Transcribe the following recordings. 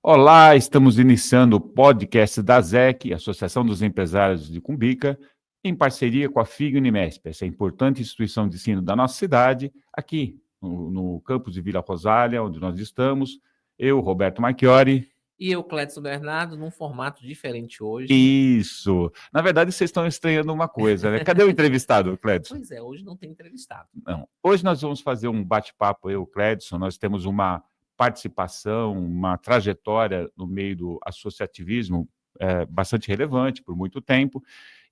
Olá, estamos iniciando o podcast da ASEC, Associação dos Empresários de Cumbica, em parceria com a FIG Unimesp, essa importante instituição de ensino da nossa cidade, aqui no campus de Vila Rosália, onde nós estamos. Eu, Roberto Marchiori. E eu, Clédson Bernardo, num formato diferente hoje. Isso! Na verdade, vocês estão estranhando uma coisa, né? Cadê o entrevistado, Clédson? Pois é, hoje não tem entrevistado. Não. Hoje nós vamos fazer um bate-papo, eu, Clédson, nós temos uma participação, uma trajetória no meio do associativismo bastante relevante por muito tempo,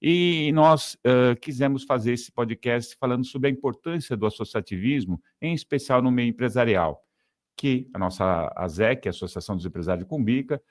e nós quisemos fazer esse podcast falando sobre a importância do associativismo, em especial no meio empresarial, que a nossa ASEC, a Associação dos Empresários de Cumbica,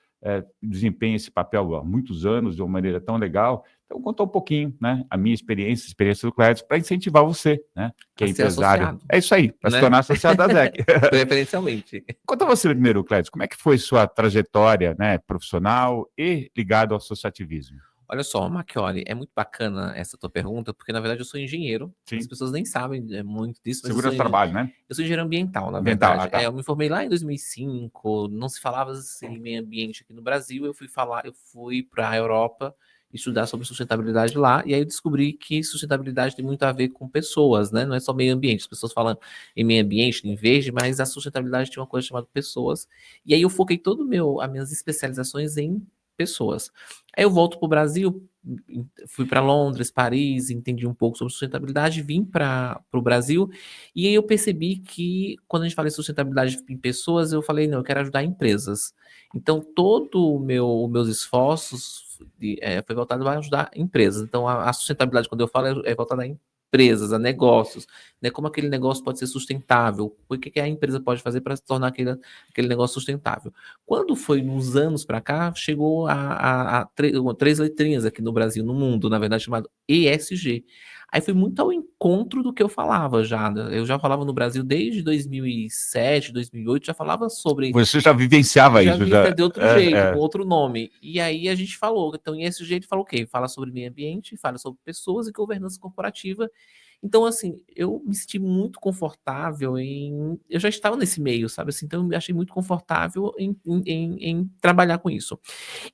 desempenha esse papel há muitos anos de uma maneira tão legal. Então, contar um pouquinho, né, a minha experiência, a experiência do Clédson, para incentivar você, né, que é empresário. Associado, é isso aí, para se tornar associado da ASEC. Preferencialmente. Conta você primeiro, Clédson, como é que foi sua trajetória, né, profissional e ligado ao associativismo? Olha só, Marchiori, é muito bacana essa tua pergunta, porque na verdade eu sou engenheiro. Sim. As pessoas nem sabem muito disso, mas Segurança do trabalho, né? Eu sou engenheiro ambiental, na Ambiental, verdade. tá. Eu me formei lá em 2005, não se falava assim, em meio ambiente aqui no Brasil. Eu fui para a Europa estudar sobre sustentabilidade lá, e aí eu descobri que sustentabilidade tem muito a ver com pessoas, né? Não é só meio ambiente. As pessoas falam em meio ambiente, em verde, mas a sustentabilidade tem uma coisa chamada pessoas. E aí eu foquei as minhas especializações em pessoas. Aí eu volto para o Brasil, fui para Londres, Paris, entendi um pouco sobre sustentabilidade, vim para o Brasil, e aí eu percebi que quando a gente fala em sustentabilidade em pessoas, eu falei, não, eu quero ajudar empresas. Então, todo os meus esforços foi voltado para ajudar empresas. Então, a sustentabilidade, quando eu falo, é voltada a empresas, a negócios, né? Como aquele negócio pode ser sustentável, o que a empresa pode fazer para se tornar aquele negócio sustentável. Quando foi uns anos para cá, chegou a três letrinhas aqui no Brasil, no mundo, na verdade, chamado ESG. Aí foi muito ao encontro do que eu falava já. Eu já falava no Brasil desde 2007, 2008, já falava sobre... Você já vivenciava Já isso? via de outro jeito, com outro nome. E aí a gente falou, então ESG ele fala o quê? Fala sobre meio ambiente, fala sobre pessoas e governança corporativa. Então, assim, eu me senti muito confortável em... Eu já estava nesse meio, sabe? Assim, então eu me achei muito confortável em trabalhar com isso.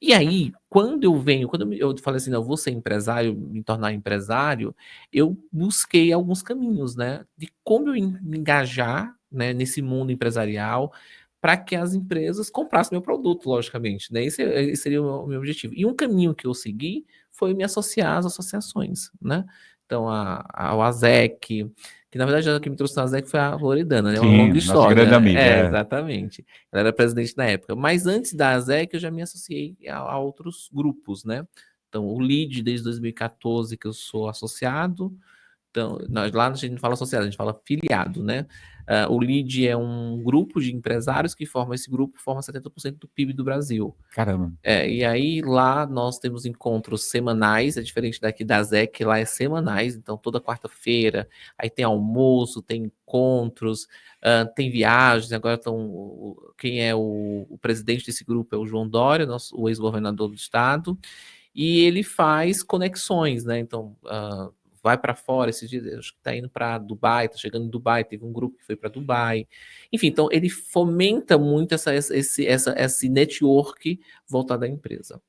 E aí, quando eu falei assim, não, eu vou ser empresário, me tornar empresário, eu busquei alguns caminhos, né? De como me engajar, né, nesse mundo empresarial, para que as empresas comprassem meu produto, logicamente, né? Esse seria o meu objetivo. E um caminho que eu segui foi me associar às associações, né? Então, ao ASEC, que na verdade a que me trouxe na ASEC foi a Floridana, né? Uma Sim, longa nossa grande história. amiga. Exatamente. Ela era presidente na época. Mas antes da ASEC, eu já me associei a outros grupos, né? Então, o LEAD, desde 2014, que eu sou associado. Então, lá a gente não fala associado, a gente fala filiado, né? O LEAD é um grupo de empresários que forma esse grupo, forma 70% do PIB do Brasil. Caramba. E aí lá nós temos encontros semanais, é diferente daqui da ZEC, lá é semanais, então toda quarta-feira, aí tem almoço, tem encontros, tem viagens, agora quem é o presidente desse grupo é o João Dória, o ex-governador do estado, e ele faz conexões, né? Então, vai para fora, esses dias, acho que está indo para Dubai, está chegando em Dubai, teve um grupo que foi para Dubai. Enfim, então ele fomenta muito esse network voltado à empresa.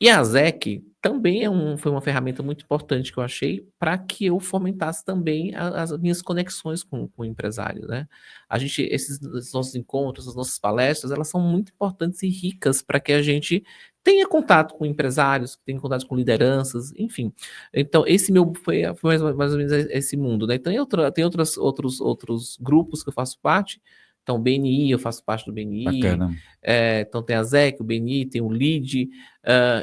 E a ZEC também foi uma ferramenta muito importante que eu achei para que eu fomentasse também as minhas conexões com o empresário, né? Esses nossos encontros, as nossas palestras, elas são muito importantes e ricas para que a gente tenha contato com empresários, tenha contato com lideranças, enfim. Então, esse foi mais ou menos esse mundo, né? Então, tem outros grupos que eu faço parte. Então, o BNI, eu faço parte do BNI. Bacana. Então, tem a ZEC, o BNI, tem o LEAD.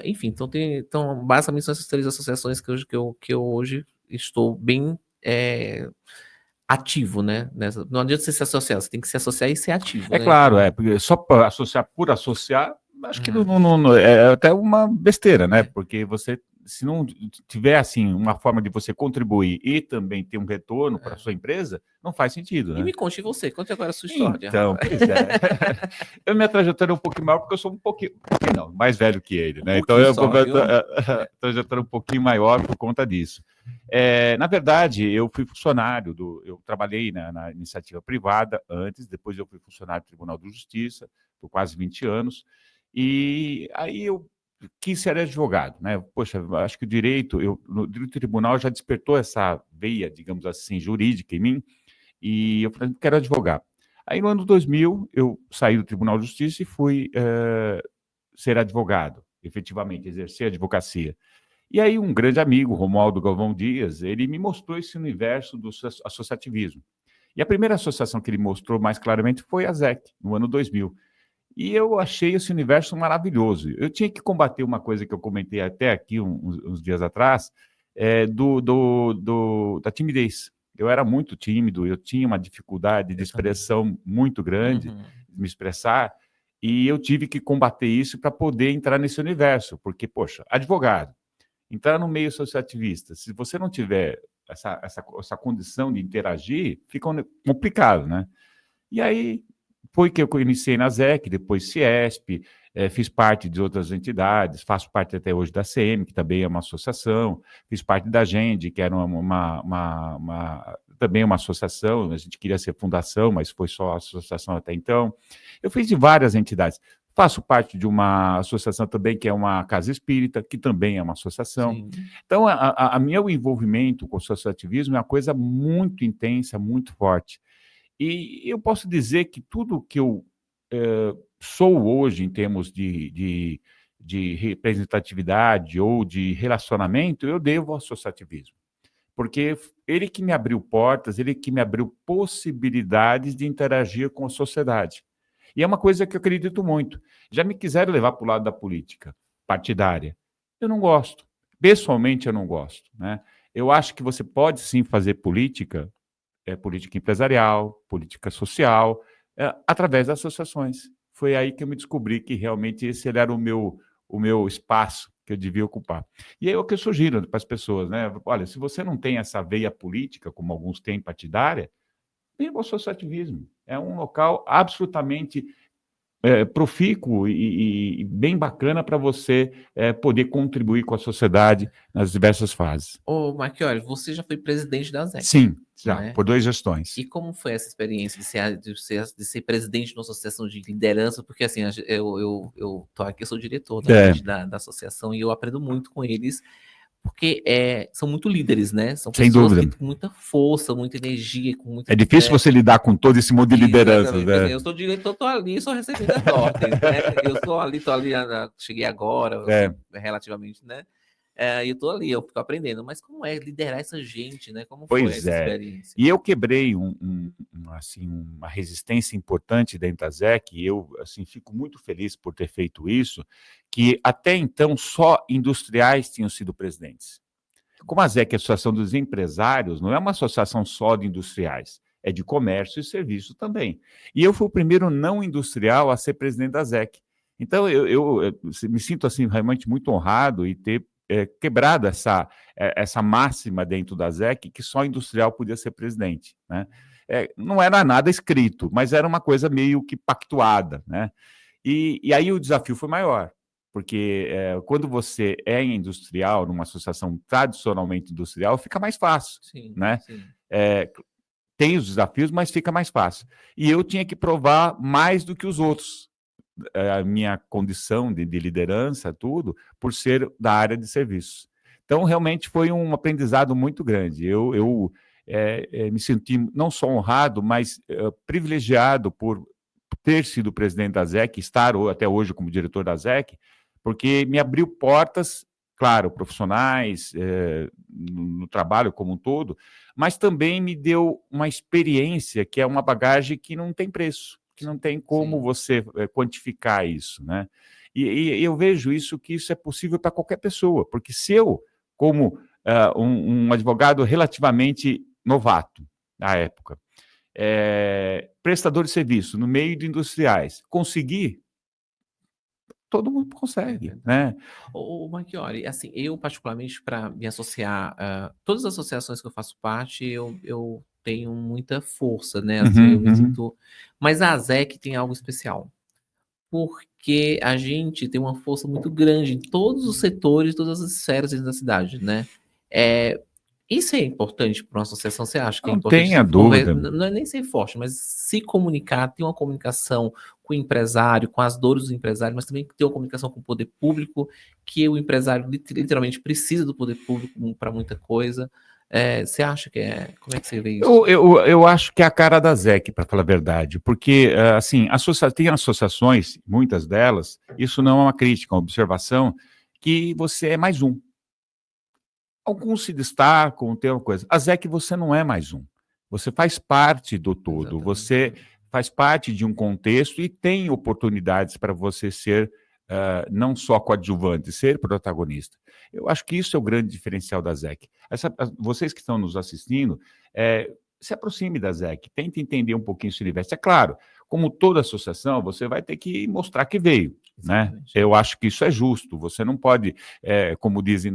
Enfim, então, basicamente são essas três associações que eu hoje estou bem ativo, né? Não adianta você se associar, você tem que se associar e ser ativo, né? Claro, Então, porque só para associar por associar, acho que é até uma besteira, né? Porque você, se não tiver assim uma forma de você contribuir e também ter um retorno para a sua empresa, não faz sentido, né? E me conte você, conte agora a sua história. Então, pois é. Eu minha trajetória é um pouquinho maior, porque eu sou um pouquinho não, mais velho que ele, né? Então, a trajetória é um pouquinho maior por conta disso. Na verdade, eu fui funcionário eu trabalhei na iniciativa privada antes, depois eu fui funcionário do Tribunal de Justiça, por quase 20 anos, e aí eu quis ser advogado, né? Poxa, acho que o direito, no direito tribunal já despertou essa veia, digamos assim, jurídica em mim, e eu falei, quero advogar. Aí no ano 2000, eu saí do Tribunal de Justiça e fui ser advogado, efetivamente, exercer a advocacia. E aí um grande amigo, Romualdo Galvão Dias, ele me mostrou esse universo do associativismo. E a primeira associação que ele mostrou mais claramente foi a ZEC, no ano 2000. E eu achei esse universo maravilhoso. Eu tinha que combater uma coisa que eu comentei até aqui uns dias atrás, da timidez. Eu era muito tímido, eu tinha uma dificuldade de expressão muito grande, de me expressar, e eu tive que combater isso para poder entrar nesse universo, porque, poxa, advogado, entrar no meio associativista, se você não tiver essa condição de interagir, fica complicado, né? E aí foi que eu iniciei na ZEC, depois Ciesp, fiz parte de outras entidades, faço parte até hoje da CM, que também é uma associação, fiz parte da GEND, que era também uma associação, a gente queria ser fundação, mas foi só associação até então. Eu fiz de várias entidades. Faço parte de uma associação também, que é uma casa espírita, que também é uma associação. Sim. Então, meu envolvimento com o associativismo é uma coisa muito intensa, muito forte. E eu posso dizer que tudo que eu sou hoje, em termos de representatividade ou de relacionamento, eu devo ao associativismo. Porque ele que me abriu portas, ele que me abriu possibilidades de interagir com a sociedade. E é uma coisa que eu acredito muito. Já me quiseram levar para o lado da política partidária. Eu não gosto. Pessoalmente, eu não gosto, né? Eu acho que você pode, sim, fazer política empresarial, política social, através das associações. Foi aí que eu me descobri que realmente esse era o meu espaço que eu devia ocupar. E aí é o que eu sugiro para as pessoas, né? Olha, se você não tem essa veia política, como alguns têm partidária, venha para o associativismo. É um local absolutamente profícuo e bem bacana para você poder contribuir com a sociedade nas diversas fases. Ô, Marchiori, você já foi presidente da ZEC. Sim, já, né? Por 2 gestões. E como foi essa experiência de ser presidente de uma associação de liderança? Porque, assim, eu tô aqui, eu sou diretor da associação e eu aprendo muito com eles, porque são muito líderes, né? São pessoas que com muita força, muita energia, com muita... É difícil você lidar com todo esse mundo de liderança, né? Eu sou diretor, tô ali só recebendo as ordens, né? Eu tô ali, cheguei agora, relativamente, né? Eu tô ali, eu fico aprendendo, mas como é liderar essa gente, né? Como foi essa experiência? E eu quebrei uma resistência importante dentro da ZEC, e eu assim, fico muito feliz por ter feito isso, que até então só industriais tinham sido presidentes. Como a ZEC é a Associação dos Empresários, não é uma associação só de industriais, é de comércio e serviço também. E eu fui o primeiro não industrial a ser presidente da ZEC. Então, eu me sinto assim, realmente muito honrado e ter quebrado essa máxima dentro da ZEC que só industrial podia ser presidente, né? Não era nada escrito, mas era uma coisa meio que pactuada, né? E aí o desafio foi maior, porque quando você é industrial, numa associação tradicionalmente industrial, fica mais fácil, né? Sim. Tem os desafios, mas fica mais fácil. E eu tinha que provar mais do que os outros, a minha condição de liderança, tudo, por ser da área de serviços. Então, realmente foi um aprendizado muito grande. Eu me senti não só honrado, mas privilegiado por ter sido presidente da ZEC, estar até hoje como diretor da ZEC, porque me abriu portas, claro, profissionais, no trabalho como um todo, mas também me deu uma experiência que é uma bagagem que não tem preço, que não tem como você quantificar isso, né? E eu vejo isso, que isso é possível para qualquer pessoa, porque se eu, como um advogado relativamente novato na época, prestador de serviço no meio de industriais, conseguir, todo mundo consegue, né? O Marchiori, assim, eu particularmente, para me associar, todas as associações que eu faço parte, eu tenho muita força, né? Assim, eu me sinto... Mas a ZEC tem algo especial, porque a gente tem uma força muito grande em todos os setores, todas as esferas da cidade, né? Isso é importante para uma associação? Você acha que é Não importante tenha dúvida. não é nem ser forte, mas se comunicar, ter uma comunicação com o empresário, com as dores do empresário, mas também ter uma comunicação com o poder público, que o empresário literalmente precisa do poder público para muita coisa. Você acha que é? Como é que você vê isso? Eu acho que é a cara da ZEC, para falar a verdade, porque, assim, tem associações, muitas delas, isso não é uma crítica, é uma observação, que você é mais um. Alguns se destacam, tem uma coisa. A ZEC você não é mais um. Você faz parte do todo, Exatamente. você faz parte de um contexto e tem oportunidades para você ser não só coadjuvante, ser protagonista. Eu acho que isso é o grande diferencial da ZEC. Vocês que estão nos assistindo, se aproxime da ZEC, tente entender um pouquinho esse universo. É claro, como toda associação, você vai ter que mostrar que veio, né? Eu acho que isso é justo. Você não pode, como dizem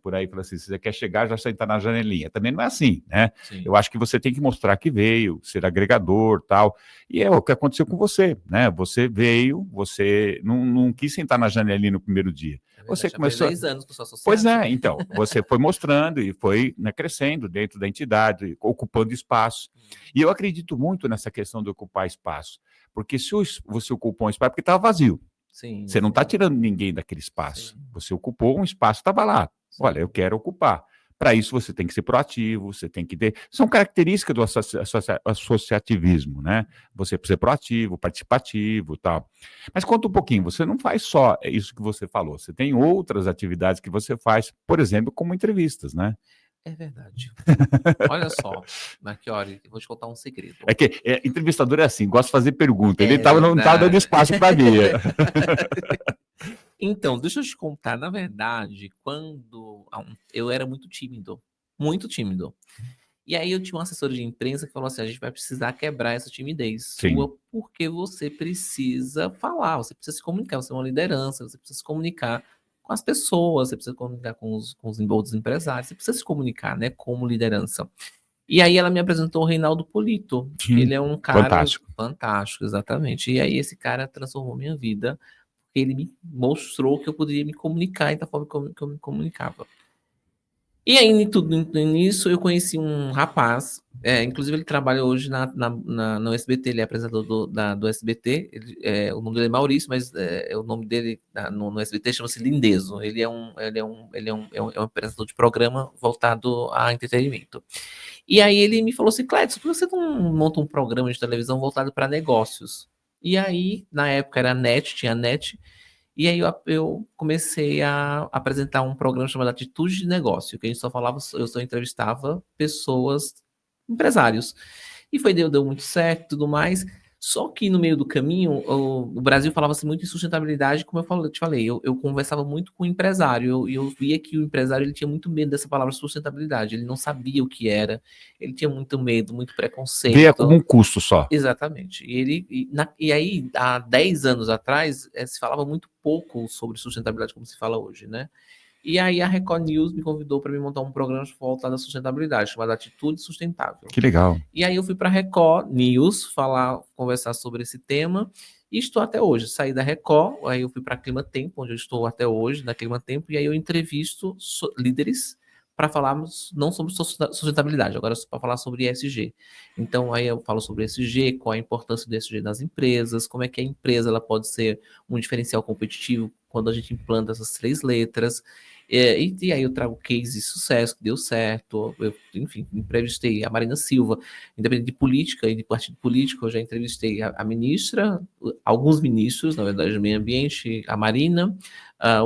por aí, assim, se você quer chegar, já sentar na janelinha. Também não é assim, né? Sim. Eu acho que você tem que mostrar que veio, ser agregador, tal. E é o que aconteceu com você, né? Você veio, você não quis sentar na janelinha no primeiro dia. Você começou. 10 anos que eu sou associado. Pois é, então, você foi mostrando e foi, né, crescendo dentro da entidade, ocupando espaço. E eu acredito muito nessa questão de ocupar espaço, porque se você ocupou um espaço, porque estava vazio. Sim, você não está tirando ninguém daquele espaço. Sim. Você ocupou um espaço, estava lá. Sim. Olha, eu quero ocupar. Para isso, você tem que ser proativo, você tem que ter. São características do associativismo, né? Você ser proativo, participativo, tal. Mas conta um pouquinho, você não faz só isso que você falou, você tem outras atividades que você faz, por exemplo, como entrevistas, né? É verdade. Olha só, Marchiori, eu vou te contar um segredo. É que entrevistador é assim, gosta de fazer pergunta. Ele não estava dando espaço para mim. Então, deixa eu te contar. Na verdade, quando eu era muito tímido. Muito tímido. E aí eu tinha um assessor de imprensa que falou assim: a gente vai precisar quebrar essa timidez sua, porque você precisa falar, você precisa se comunicar, você é uma liderança, você precisa se comunicar com as pessoas, você precisa comunicar com os outros empresários, você precisa se comunicar, né, como liderança. E aí ela me apresentou o Reinaldo Polito, que ele é um cara fantástico, exatamente. E aí esse cara transformou minha vida, porque ele me mostrou que eu poderia me comunicar da forma que eu me comunicava. E aí, nisso, eu conheci um rapaz, inclusive ele trabalha hoje no SBT, ele é apresentador do SBT, o nome dele é Maurício, mas o nome dele no SBT chama-se Lindezo, ele é um apresentador de programa voltado a entretenimento. E aí ele me falou assim: Clédson, por que você não monta um programa de televisão voltado para negócios? E aí, na época era tinha a NET, e aí eu comecei a apresentar um programa chamado Atitude de Negócio, que a gente eu só entrevistava pessoas, empresários. E deu muito certo e tudo mais. Só que no meio do caminho, o Brasil falava-se muito em sustentabilidade, como eu te falei, eu conversava muito com o empresário, e eu via que o empresário ele tinha muito medo dessa palavra sustentabilidade, ele não sabia o que era, ele tinha muito medo, muito preconceito. Via como um custo só. Exatamente. E aí, há 10 anos atrás, se falava muito pouco sobre sustentabilidade como se fala hoje, né? E aí a Record News me convidou para me montar um programa voltado à sustentabilidade, chamado Atitude Sustentável. Que legal. E aí eu fui para a Record News conversar sobre esse tema, e estou até hoje. Saí da Record, aí eu fui para a Clima Tempo, onde eu estou até hoje, na Clima Tempo, e aí eu entrevisto líderes para falarmos não sobre sustentabilidade, agora para falar sobre ESG. Então aí eu falo sobre ESG, qual a importância do ESG nas empresas, como é que a empresa ela pode ser um diferencial competitivo quando a gente implanta essas 3 letras. E aí eu trago case de sucesso que deu certo. Enfim, entrevistei a Marina Silva, independente de política e de partido político, eu já entrevistei a ministra, alguns ministros, na verdade, do meio ambiente, a Marina,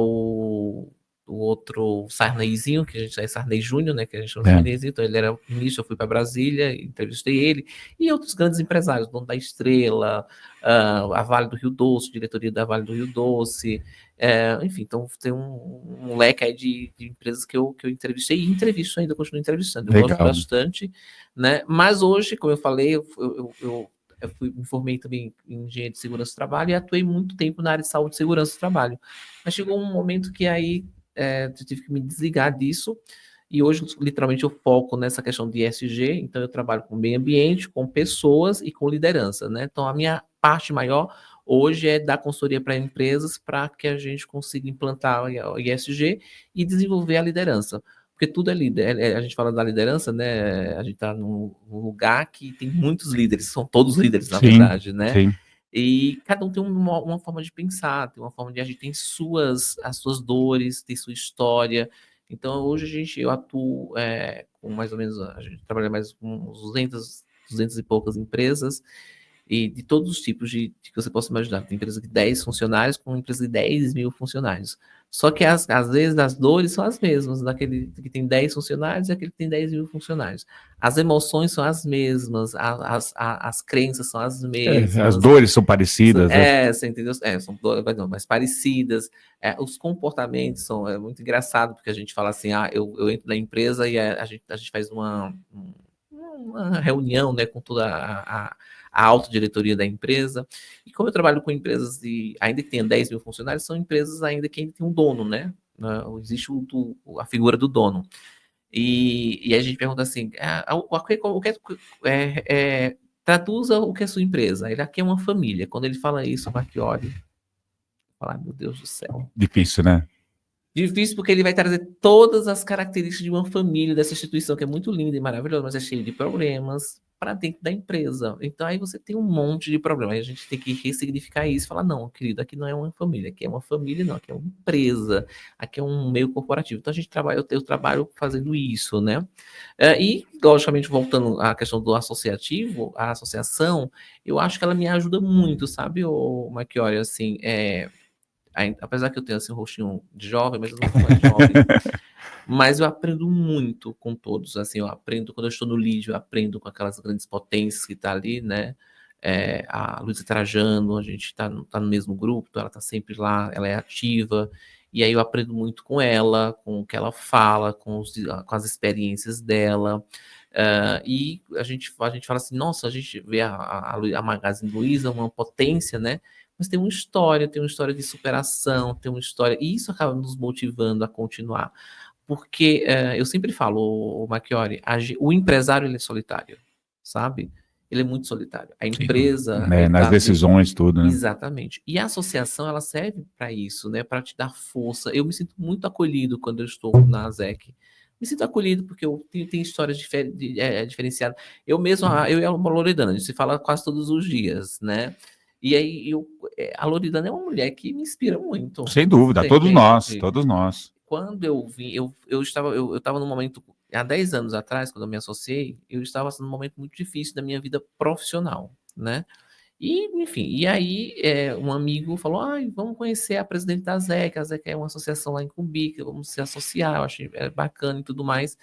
o outro Sarneyzinho, que a gente é Sarney Júnior, né, que a gente chama de Sarneyzinho, então ele era ministro, eu fui para Brasília, entrevistei ele, e outros grandes empresários, dono da Estrela, a Vale do Rio Doce, diretoria da Vale do Rio Doce, enfim, então tem um leque aí de empresas que eu entrevistei, e entrevisto ainda, continuo entrevistando, eu gosto bastante, né, mas hoje, como eu falei, eu me formei também em engenharia de segurança do trabalho e atuei muito tempo na área de saúde e segurança do trabalho, mas chegou um momento que aí eu tive que me desligar disso, e hoje, literalmente, eu foco nessa questão de ESG, então eu trabalho com meio ambiente, com pessoas e com liderança, né? Então, a minha parte maior hoje é dar consultoria para empresas para que a gente consiga implantar o ESG e desenvolver a liderança. porque tudo é líder. A gente fala da liderança, né? A gente está num lugar que tem muitos líderes, são todos líderes, na Sim, verdade, né? sim. E cada um tem uma forma de pensar, tem uma forma de agir, tem as suas dores, tem sua história. Então, hoje eu atuo com mais ou menos, a gente trabalha mais com uns 200 e poucas empresas, e de todos os tipos de que você possa imaginar. Tem empresa de 10 funcionários com empresa de 10 mil funcionários. Só que às vezes as dores são as mesmas, daquele que tem 10 funcionários e aquele que tem 10 mil funcionários. As emoções são as mesmas, as crenças são as As mesmas. dores são parecidas, né? Você entendeu? São dores, não, mas parecidas. Os comportamentos são muito engraçado, porque a gente fala assim, eu entro na empresa e a gente faz uma reunião, né, com toda a alta diretoria da empresa. E como eu trabalho com empresas ainda que tenha 10 mil funcionários, são empresas ainda que ainda tem um dono, né? Existe a figura do dono. E a gente pergunta assim, traduza o que é sua empresa. Ele aqui é uma família. Quando ele fala isso, o Marchiori fala, meu Deus do céu. Difícil, né? Difícil porque ele vai trazer todas as características de uma família, dessa instituição que é muito linda e maravilhosa, mas é cheio de problemas para dentro da empresa. Então aí você tem um monte de problemas. Aí a gente tem que ressignificar isso e falar, não, querido, aqui não é uma família, aqui é uma família, não, aqui é uma empresa, aqui é um meio corporativo. Então a gente trabalha, eu trabalho fazendo isso, né? E, logicamente, voltando à questão do associativo, a associação, eu acho que ela me ajuda muito, sabe, o Marchiori, assim, apesar que eu tenho assim um rostinho de jovem, mas eu não sou mais jovem. Mas eu aprendo muito com todos, assim, eu aprendo quando eu estou no lead, eu aprendo com aquelas grandes potências que tá ali, né? A Luísa Trajano, a gente tá no mesmo grupo, então ela tá sempre lá, ela é ativa, e aí eu aprendo muito com ela, com o que ela fala, com as experiências dela. E a gente fala assim, nossa, a gente vê a Magazine Luiza, uma potência, né? Mas tem uma história de superação, tem uma história, e isso acaba nos motivando a continuar. Porque eu sempre falo, o Marchiori, o empresário ele é solitário, sabe? Ele é muito solitário. A empresa, ele Nas tá ali. decisões, tudo, né? Exatamente. E a associação, ela serve para isso, né? Para te dar força. Eu me sinto muito acolhido quando eu estou na ASEC. Me sinto acolhido porque eu tenho histórias diferenciadas. Eu mesmo, eu e a Loredana, a gente se fala quase todos os dias, né? E aí, a Loredana é uma mulher que me inspira muito. Sem dúvida, Você todos nós, entende? todos nós. Quando eu vim, eu estava num momento, há 10 anos atrás, quando eu me associei, eu estava num momento muito difícil da minha vida profissional, né? E, enfim, e aí um amigo falou, vamos conhecer a presidente da ZEC, a ZEC é uma associação lá em Cumbica, vamos se associar, eu achei bacana e tudo mais.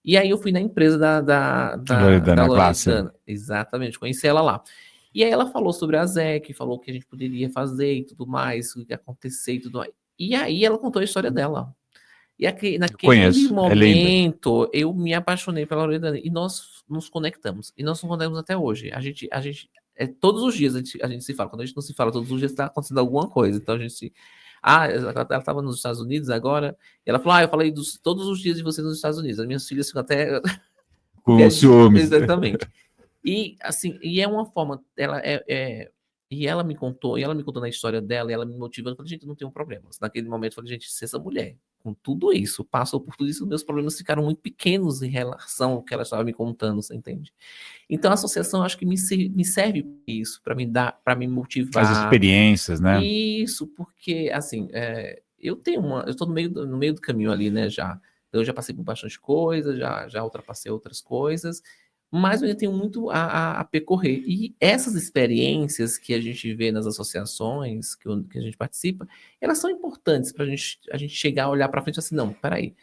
E aí eu fui na empresa da Loredana Glasser. Loredana, exatamente, conheci ela lá. E aí ela falou sobre a ZEC, falou o que a gente poderia fazer e tudo mais, o que ia acontecer e tudo mais. E aí ela contou a história dela. E Eu naquele conheço, é linda. momento, eu me apaixonei pela Loredana e nós nos conectamos. E nós nos conectamos até hoje. Todos os dias a gente se fala. Quando a gente não se fala todos os dias, está acontecendo alguma coisa. Então a gente se. Ela estava nos Estados Unidos agora. E ela falou: eu falei todos os dias de você nos Estados Unidos. As minhas filhas ficam até. Com ciúmes. Exatamente. E assim, e é uma forma, e ela me contou na história dela, e ela me motivando, eu falei, gente, não tenho problemas. Naquele momento, eu falei, gente, se essa mulher, com tudo isso, passou por tudo isso, meus problemas ficaram muito pequenos em relação ao que ela estava me contando, você entende? Então, a associação, acho que me serve para isso, para me As motivar. experiências, né? Isso, porque, assim, eu estou no meio do caminho ali, né, já. Eu já passei por bastante coisa, já ultrapassei outras coisas, mas eu ainda tenho muito a percorrer. E essas experiências que a gente vê nas associações que a gente participa, elas são importantes para a gente chegar a olhar para frente assim, não, peraí.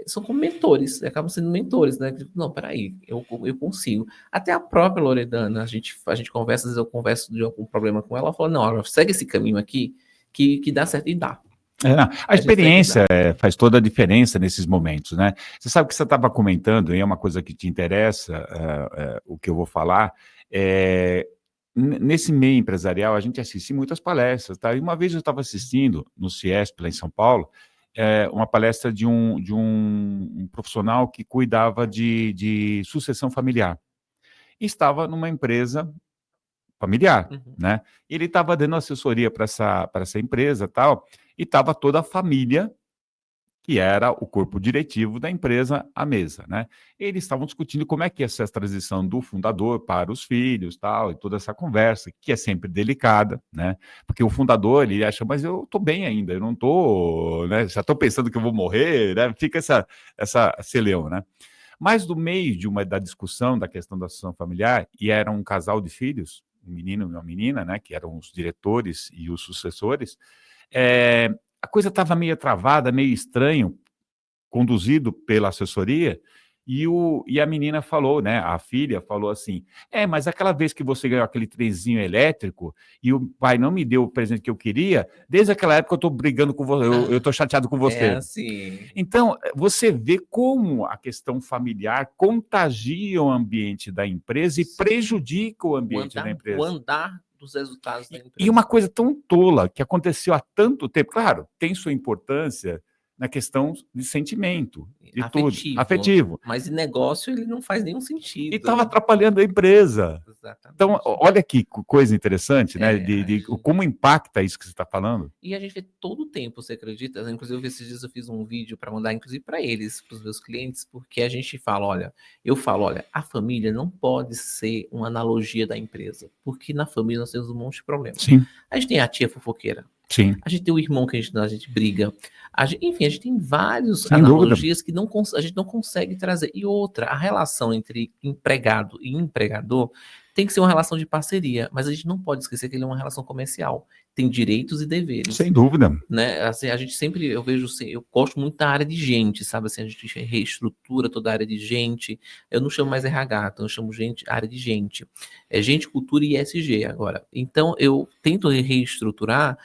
São como mentores, acabam sendo mentores, né? Tipo, não, peraí, eu consigo. Até a própria Loredana, a gente conversa, às vezes eu converso de algum problema com ela, ela fala, não, olha, segue esse caminho aqui, que dá certo, e dá. Não, a A gente segue e experiência dá. faz toda a diferença nesses momentos, né? Você sabe que você estava comentando, e é uma coisa que te interessa, o que eu vou falar, nesse meio empresarial a gente assiste muitas palestras, tá? E uma vez eu estava assistindo no CIESP, lá em São Paulo, uma palestra de um profissional que cuidava de sucessão familiar. E estava numa empresa familiar, Uhum. né? E ele estava dando assessoria para essa empresa, tal, e estava toda a família que era o corpo diretivo da empresa, à mesa, né? Eles estavam discutindo como é que ia ser essa transição do fundador para os filhos, tal, e toda essa conversa, que é sempre delicada, né? Porque o fundador, ele acha, mas eu estou bem ainda, eu não estou, né? Já estou pensando que eu vou morrer, né? Fica essa celeuma, né? Mas no meio da discussão da questão da sucessão familiar, e era um casal de filhos, um menino e uma menina, né? Que eram os diretores e os sucessores, a coisa estava meio travada, meio estranho, conduzido pela assessoria, e a menina falou, né, a filha falou assim, mas aquela vez que você ganhou aquele trenzinho elétrico e o pai não me deu o presente que eu queria, desde aquela época eu estou brigando com você, eu estou chateado com você. É assim. Então, você vê como a questão familiar contagia o ambiente da empresa e prejudica o ambiente da O empresa. andar dos resultados da empresa. E uma coisa tão tola, que aconteceu há tanto tempo, claro, tem sua importância na questão de sentimento, de tudo, afetivo. Mas em negócio ele não faz nenhum sentido. E estava atrapalhando a empresa. Exatamente. Então, olha que coisa interessante, né? Como impacta isso que você está falando. E a gente vê todo o tempo, você acredita? Inclusive, esses dias eu fiz um vídeo para mandar, inclusive, para eles, para os meus clientes, porque a gente fala, olha, a família não pode ser uma analogia da empresa, porque na família nós temos um monte de problemas. Sim. A gente tem a tia fofoqueira. Sim. A gente tem o irmão que a gente briga. Enfim, a gente tem várias analogias que a gente não consegue trazer. E outra, a relação entre empregado e empregador tem que ser uma relação de parceria, mas a gente não pode esquecer que ele é uma relação comercial. Tem direitos e deveres. Sem dúvida. Né? Assim, a gente sempre, eu vejo, assim, eu gosto muito da área de gente, sabe? Assim, a gente reestrutura toda a área de gente. Eu não chamo mais RH, então eu chamo área de gente. É gente, cultura e ESG agora. Então, eu tento reestruturar,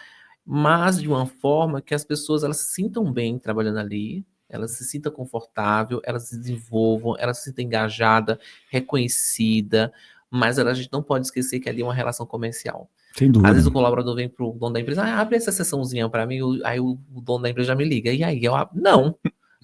mas de uma forma que as pessoas elas se sintam bem trabalhando ali, elas se sintam confortável, elas se desenvolvam, elas se sintam engajada, reconhecida, mas a gente não pode esquecer que ali é uma relação comercial. Sem dúvida. Às vezes o colaborador vem pro dono da empresa, abre essa sessãozinha para mim, aí o dono da empresa já me liga, e aí eu abro.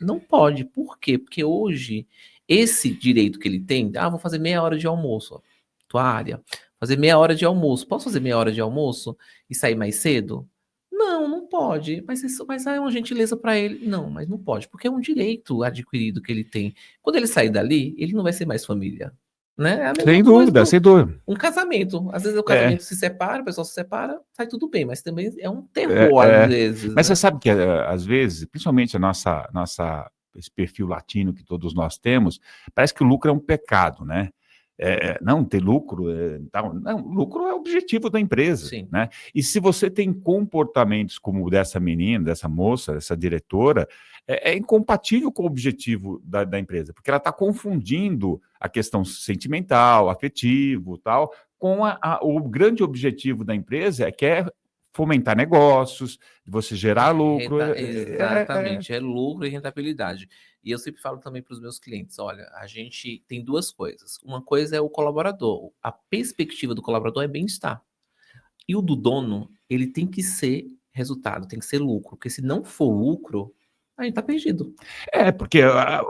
Não pode. Por quê? Porque hoje, esse direito que ele tem, vou fazer meia hora de almoço, ó, tua área, fazer meia hora de almoço, posso fazer meia hora de almoço e sair mais cedo? Não pode, mas é uma gentileza para ele. Não, mas não pode, porque é um direito adquirido que ele tem. Quando ele sair dali, ele não vai ser mais família. Né? Sem dúvida, sem dúvida. Um casamento. Às vezes o casamento se separa, o pessoal se separa, sai tudo bem, mas também é um terror às vezes. Mas você sabe que às vezes, principalmente esse perfil latino que todos nós temos, parece que o lucro é um pecado, né? Não ter lucro, não, lucro é o objetivo da empresa. Sim. Né? E se você tem comportamentos como o dessa menina, dessa moça, dessa diretora, é incompatível com o objetivo da empresa, porque ela está confundindo a questão sentimental, afetivo, tal, com o grande objetivo da empresa, que é fomentar negócios, você gerar lucro. Exatamente, é lucro e rentabilidade. E eu sempre falo também para os meus clientes, olha, a gente tem duas coisas. Uma coisa é o colaborador. A perspectiva do colaborador é bem-estar. E o do dono, ele tem que ser resultado, tem que ser lucro. Porque se não for lucro, a gente tá perdido. Porque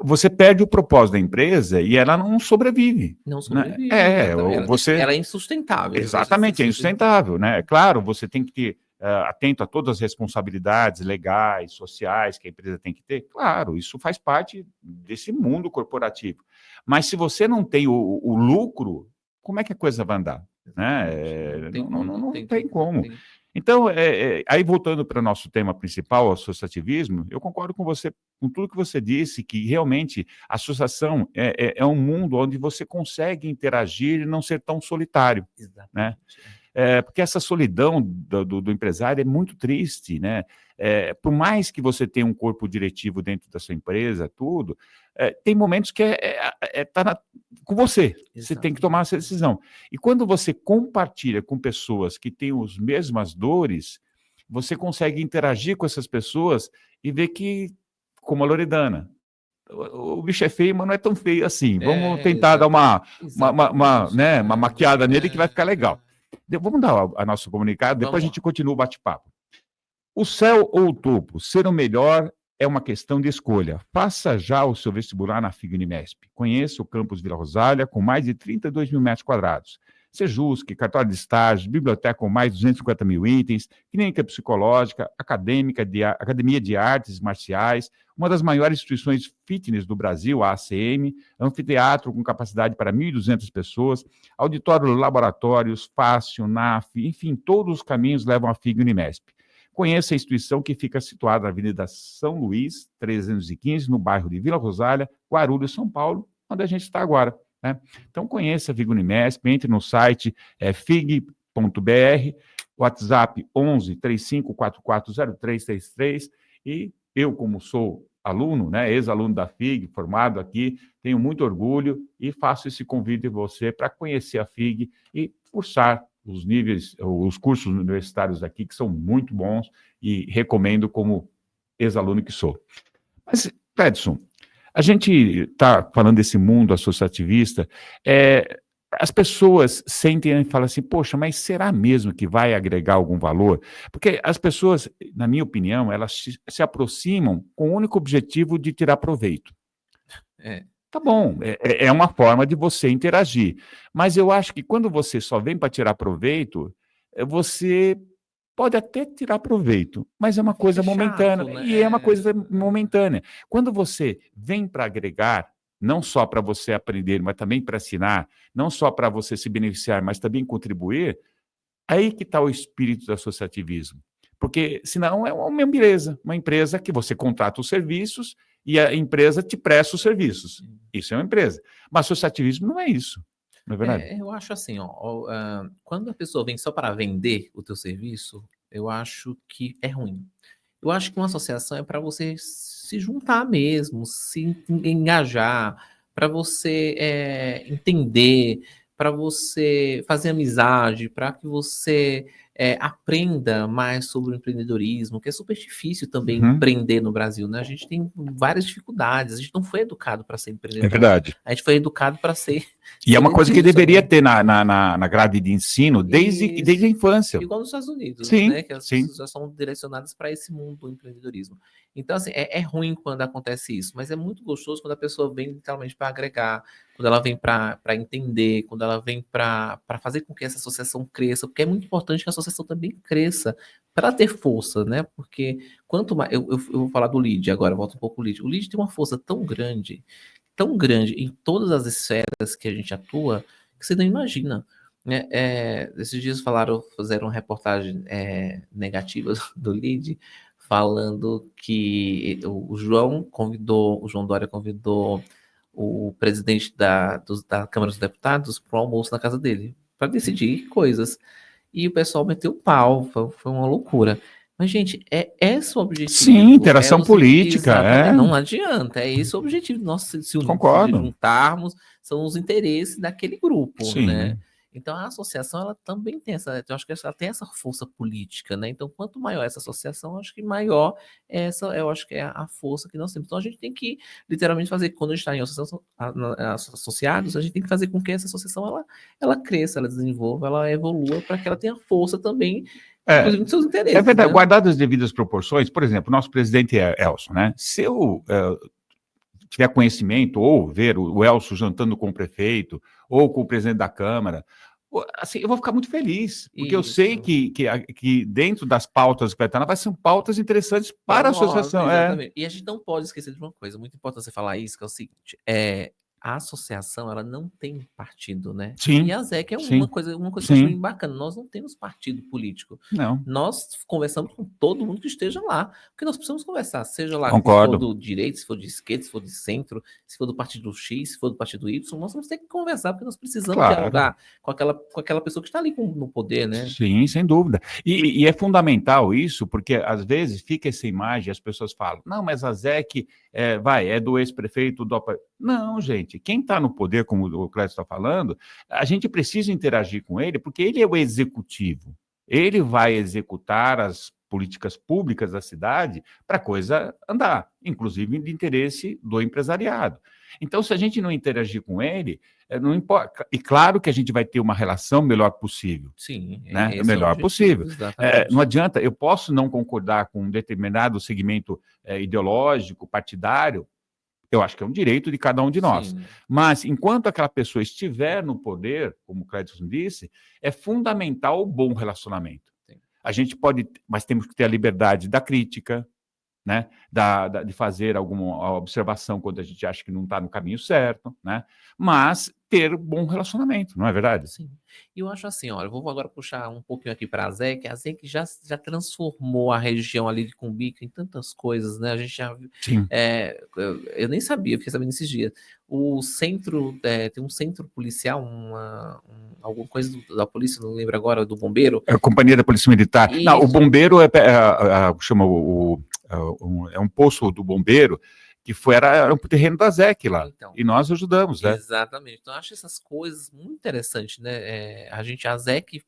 você perde o propósito da empresa e ela não sobrevive. Não sobrevive. Né? Ela é insustentável. Exatamente, é insustentável. Né? Claro, você tem que ter atento a todas as responsabilidades legais, sociais que a empresa tem que ter. Claro, isso faz parte desse mundo corporativo. Mas se você não tem o lucro, como é que a coisa vai andar? Né? Não tem como. Então, aí voltando para o nosso tema principal, o associativismo, eu concordo com você, com tudo que você disse, que realmente a associação é um mundo onde você consegue interagir e não ser tão solitário. Exatamente. Né? Porque essa solidão do empresário é muito triste, né? Por mais que você tenha um corpo diretivo dentro da sua empresa, tudo, tem momentos que tá com você. Exatamente. Você tem que tomar essa decisão. E quando você compartilha com pessoas que têm as mesmas dores, você consegue interagir com essas pessoas e ver que, como a Loredana, o bicho é feio, mas não é tão feio assim. Vamos tentar dar uma maquiada nele que vai ficar legal. Vamos dar a nosso comunicado, depois a gente continua o bate-papo. O céu ou o topo, ser o melhor é uma questão de escolha. Faça já o seu vestibular na FIG Unimesp. Conheça o campus Vila Rosália, com mais de 32 mil metros quadrados. Sejusc, cartório de estágio, biblioteca com mais de 250 mil itens, clínica psicológica, academia de artes marciais, uma das maiores instituições fitness do Brasil, a ACM, anfiteatro com capacidade para 1.200 pessoas, auditório, laboratórios, Fácil, NAF, enfim, todos os caminhos levam à FIG Uninesp. Conheça a instituição que fica situada na Avenida São Luís, 315, no bairro de Vila Rosália, Guarulhos, São Paulo, onde a gente está agora. Né? Então, conheça a FIG Uninesp, entre no site fig.br, WhatsApp 11 3544 0333, e eu, como sou aluno, né, ex-aluno da FIG, formado aqui, tenho muito orgulho e faço esse convite a você para conhecer a FIG e cursar os níveis, os cursos universitários aqui, que são muito bons, e recomendo como ex-aluno que sou. Mas, Edson, a gente está falando desse mundo associativista, as pessoas sentem e falam assim, poxa, mas será mesmo que vai agregar algum valor? Porque as pessoas, na minha opinião, elas se aproximam com o único objetivo de tirar proveito. Tá bom, é uma forma de você interagir. Mas eu acho que quando você só vem para tirar proveito, você pode até tirar proveito, mas é uma coisa momentânea, chato, né? E é uma coisa momentânea. Quando você vem para agregar, não só para você aprender, mas também para ensinar, não só para você se beneficiar, mas também contribuir, aí que está o espírito do associativismo. Porque, senão, é uma empresa que você contrata os serviços e a empresa te presta os serviços. Isso é uma empresa. Mas associativismo não é isso, não é verdade? Eu acho assim, quando a pessoa vem só para vender o teu serviço, eu acho que é ruim. Eu acho que uma associação é para você se juntar mesmo, se engajar, para você entender, para você fazer amizade, para que você aprenda mais sobre o empreendedorismo, que é super difícil também empreender no Brasil, né? A gente tem várias dificuldades, a gente não foi educado para ser empreendedor. É verdade. A gente foi educado para ser. E é uma coisa que deveria ter na grade de ensino desde a infância. Igual nos Estados Unidos, sim, né? Que as pessoas já são direcionadas para esse mundo do empreendedorismo. Então, assim, é ruim quando acontece isso, mas é muito gostoso quando a pessoa vem literalmente para agregar, quando ela vem para entender, quando ela vem para fazer com que essa associação cresça, porque é muito importante que a associação também cresça para ter força, né? Porque quanto mais. Eu vou falar do LEAD agora, volto um pouco o LEAD. O LEAD tem uma força tão grande em todas as esferas que a gente atua, que você não imagina. Né? Esses dias fizeram uma reportagem negativa do LEAD, falando que o João Dória convidou o presidente da Câmara dos Deputados para o almoço na casa dele, para decidir coisas. E o pessoal meteu pau, foi uma loucura. Mas, gente, é esse o objetivo. Sim, interação política. Exatamente, não adianta, é esse o objetivo. Nós se juntarmos, são os interesses daquele grupo, Sim. né? Então, a associação, ela também tem eu acho que ela tem essa força política, né? Então, quanto maior essa associação, acho que maior eu acho que é a força que nós temos. Então, a gente tem que, literalmente, fazer, quando a gente está em associados, a gente tem que fazer com que essa associação, ela cresça, ela desenvolva, ela evolua, para que ela tenha força também, inclusive nos seus interesses. É verdade, né? Guardadas as devidas proporções, por exemplo, nosso presidente Elcio, né? Se eu tiver conhecimento, ou ver o Elcio jantando com o prefeito, ou com o presidente da Câmara, assim, eu vou ficar muito feliz, porque eu sei que dentro das pautas que vai estar, vai ser pautas interessantes para a associação. Exatamente. E a gente não pode esquecer de uma coisa, muito importante você falar isso, que é o seguinte, a associação, ela não tem partido, né? Sim. E a ZEC é uma coisa que eu acho bem bacana. Nós não temos partido político. Não. Nós conversamos com todo mundo que esteja lá, porque nós precisamos conversar, seja lá se for do direito, se for de esquerda, se for de centro, se for do partido X, se for do partido Y, nós vamos ter que conversar, porque nós precisamos dialogar com aquela pessoa que está ali no poder, né? Sim, sem dúvida. E é fundamental isso, porque às vezes fica essa imagem, as pessoas falam, não, mas a ZEC é do ex-prefeito, Não, gente, quem está no poder, como o Clédio está falando, a gente precisa interagir com ele, porque ele é o executivo. Ele vai executar as políticas públicas da cidade para a coisa andar, inclusive de interesse do empresariado. Então, se a gente não interagir com ele, não importa. E claro que a gente vai ter uma relação melhor possível. Sim, né? O melhor possível. Exatamente. Não adianta, eu posso não concordar com um determinado segmento ideológico, partidário, Eu acho que é um direito de cada um de nós. Sim. Mas, enquanto aquela pessoa estiver no poder, como o Clédson disse, é fundamental o bom relacionamento. Sim. A gente pode, mas temos que ter a liberdade da crítica, né? De fazer alguma observação quando a gente acha que não está no caminho certo, né? Mas ter bom relacionamento, não é verdade? Sim. E eu acho assim, olha, eu vou agora puxar um pouquinho aqui para a ZEC já transformou a região ali de Cumbica em tantas coisas, né? A gente já viu, Sim. eu nem sabia, fiquei sabendo esses dias. O centro, tem um centro policial, alguma coisa da polícia, não lembro agora, do bombeiro. É a Companhia da Polícia Militar. Isso. Não, o bombeiro chama é um poço do bombeiro que era um terreno da ZEC lá. Então, e nós ajudamos, né? Exatamente. Então, eu acho essas coisas muito interessantes, né? A ZEC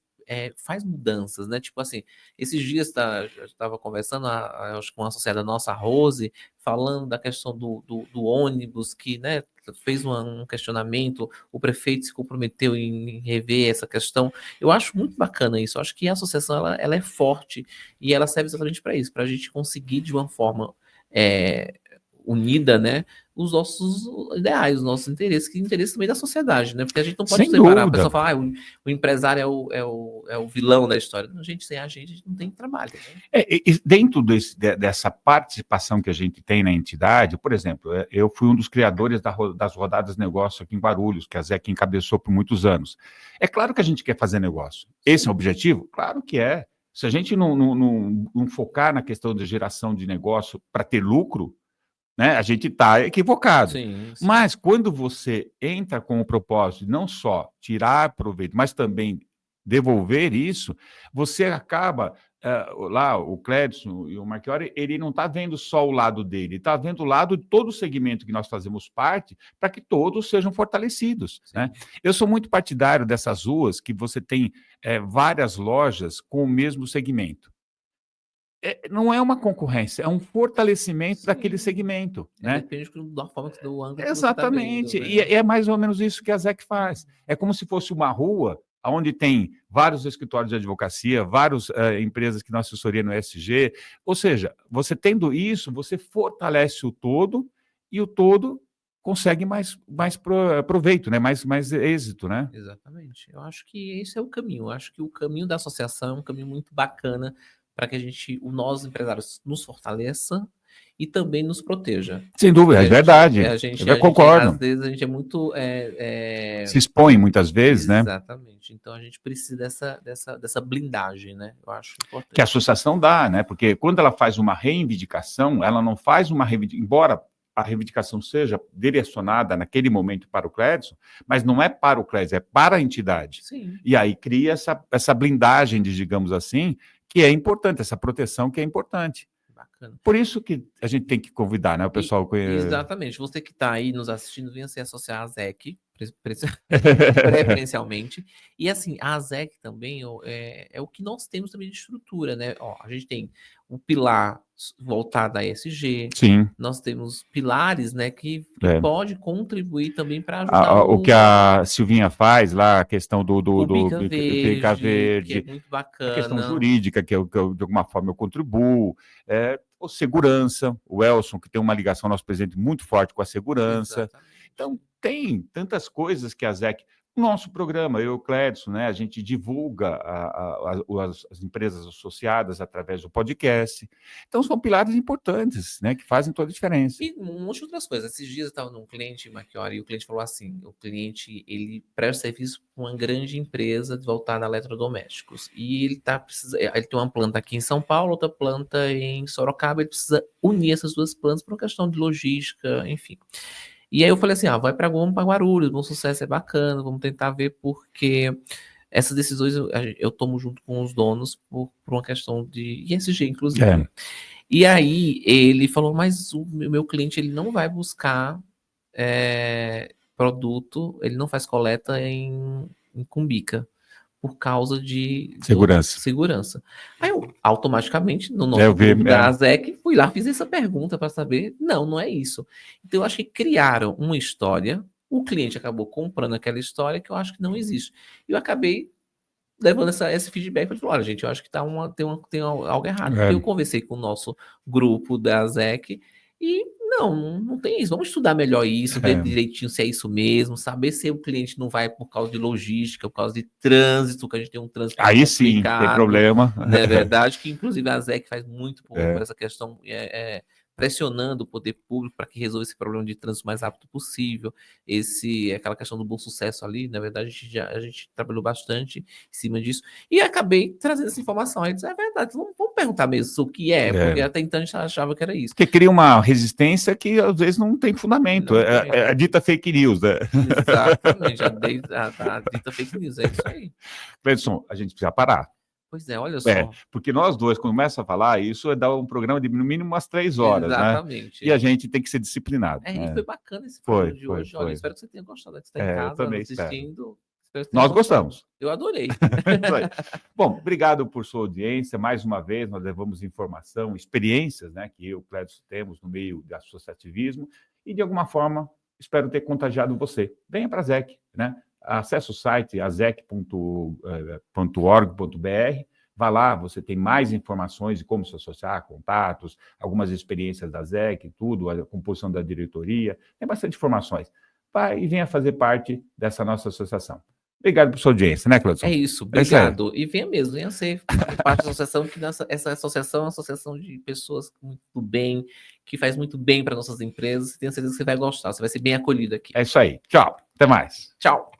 faz mudanças, né? Tipo assim, esses dias eu estava conversando acho, com uma associada nossa, a Rose, falando da questão do ônibus, que, né, fez um questionamento, o prefeito se comprometeu em rever essa questão. Eu acho muito bacana isso. Eu acho que a associação ela é forte e ela serve exatamente para isso, para a gente conseguir de uma forma unida, né, os nossos ideais, os nossos interesses, que é interesse também da sociedade, né? Porque a gente não pode Sem separar. A dúvida. pessoa fala, o empresário é o vilão da história. Não, gente, sem a gente não tem trabalho. Né? Dentro dessa participação que a gente tem na entidade, por exemplo, eu fui um dos criadores das rodadas de negócio aqui em Guarulhos, que a ZEC encabeçou por muitos anos. É claro que a gente quer fazer negócio. Esse é o objetivo? Claro que é. Se a gente não focar na questão de geração de negócio para ter lucro, né, a gente está equivocado. Sim. Mas quando você entra com o propósito de não só tirar proveito, mas também devolver isso, você acaba, lá, o Clédson e o Marchiori, ele não está vendo só o lado dele, está vendo o lado de todo o segmento que nós fazemos parte, para que todos sejam fortalecidos. Né? Eu sou muito partidário dessas ruas que você tem várias lojas com o mesmo segmento. Não é uma concorrência, é um fortalecimento daquele segmento. Né? Depende da forma do ângulo Exatamente. Que você tá vendo, né? E é mais ou menos isso que a ZEC faz. É como se fosse uma rua onde tem vários escritórios de advocacia, várias empresas que dão assessoria no ESG. Ou seja, você tendo isso, você fortalece o todo e o todo consegue mais proveito, né? mais êxito. Né? Exatamente. Eu acho que esse é o caminho. Eu acho que o caminho da associação é um caminho muito bacana para que nós empresários, nos fortaleça e também nos proteja. Sem dúvida, é verdade. Eu concordo. Às vezes a gente é muito... Se expõe muitas vezes, né? Exatamente. Então a gente precisa dessa blindagem, né? Eu acho importante. Que a associação dá, né? Porque quando ela faz uma reivindicação, ela não faz uma reivindicação, embora a reivindicação seja direcionada naquele momento para o Clédson, mas não é para o Clédson, é para a entidade. Sim. E aí cria essa blindagem, digamos assim, que é importante, essa proteção que é importante. Bacana. Por isso que a gente tem que convidar, né, o pessoal... Exatamente. Você que está aí nos assistindo, venha se associar à ZEC, preferencialmente. E assim, a ZEC também é o que nós temos também de estrutura, né? Ó, a gente tem um pilar voltado à ESG. Sim. Nós temos pilares, né, que pode contribuir também para ajudar o que a Silvinha faz lá, a questão do Bica Verde, que é muito bacana. A questão jurídica, que de alguma forma eu contribuo, ou segurança, o Elson, que tem uma ligação nosso presidente muito forte com a segurança. Exatamente. Então, tem tantas coisas que a ZEC... Nosso programa, eu e o Clédson, né, a gente divulga as empresas associadas através do podcast. Então, são pilares importantes, né, que fazem toda a diferença. E um monte de outras coisas. Esses dias eu estava num cliente, Marchiori, e o cliente falou assim, o cliente, ele presta serviço para uma grande empresa voltada a eletrodomésticos. E ele ele tem uma planta aqui em São Paulo, outra planta em Sorocaba, ele precisa unir essas duas plantas por uma questão de logística, enfim. E aí eu falei assim, vamos para Guarulhos, Bom Sucesso é bacana, vamos tentar ver, porque essas decisões eu tomo junto com os donos por uma questão de ESG, inclusive. E aí ele falou, mas o meu cliente ele não vai buscar produto, ele não faz coleta em Cumbica, por causa de segurança. Aí eu, automaticamente, no nosso grupo da AZEC, fui lá, fiz essa pergunta para saber, não é isso. Então eu acho que criaram uma história, o cliente acabou comprando aquela história que eu acho que não existe. E eu acabei levando esse feedback para falar, olha, gente, eu acho que tem algo errado. Eu conversei com o nosso grupo da AZEC e não tem isso. Vamos estudar melhor isso, ver direitinho se é isso mesmo, saber se o cliente não vai por causa de logística, por causa de trânsito, que a gente tem um trânsito Aí sim, tem problema. Não é verdade? Que inclusive a ZEC faz muito por essa questão, pressionando o poder público para que resolva esse problema de trânsito o mais rápido possível. Aquela questão do bom sucesso ali, na verdade, a gente trabalhou bastante em cima disso. E acabei trazendo essa informação. Aí disse, é verdade, vamos perguntar mesmo o que porque até então a gente achava que era isso. Porque cria uma resistência que às vezes não tem fundamento. É a dita fake news, né? Exatamente, a dita fake news, é isso aí. Cleidson, a gente precisa parar. Pois é, olha só. Porque nós dois, quando começa a falar, isso é dar um programa de no mínimo umas 3 horas, exatamente, né? E a gente tem que ser disciplinado. E foi bacana esse programa de hoje. Olha, espero que você tenha gostado. Que você está em casa assistindo. Nós gostamos. Eu adorei. Bom, obrigado por sua audiência. Mais uma vez, nós levamos informação, experiências, né, que eu e o Clédson temos no meio do associativismo e, de alguma forma, espero ter contagiado você. Venha para a ZEC, né? Acesse o site azec.org.br. Vá lá, você tem mais informações de como se associar, contatos, algumas experiências da ZEC, tudo, a composição da diretoria. Tem bastante informações. Vai e venha fazer parte dessa nossa associação. Obrigado por sua audiência, né, Cleudson? É isso, obrigado. E venha mesmo, venha ser parte da associação, que essa associação é uma associação de pessoas muito bem, que faz muito bem para nossas empresas. Tenho certeza que você vai gostar, você vai ser bem acolhido aqui. É isso aí. Tchau. Até mais. Tchau.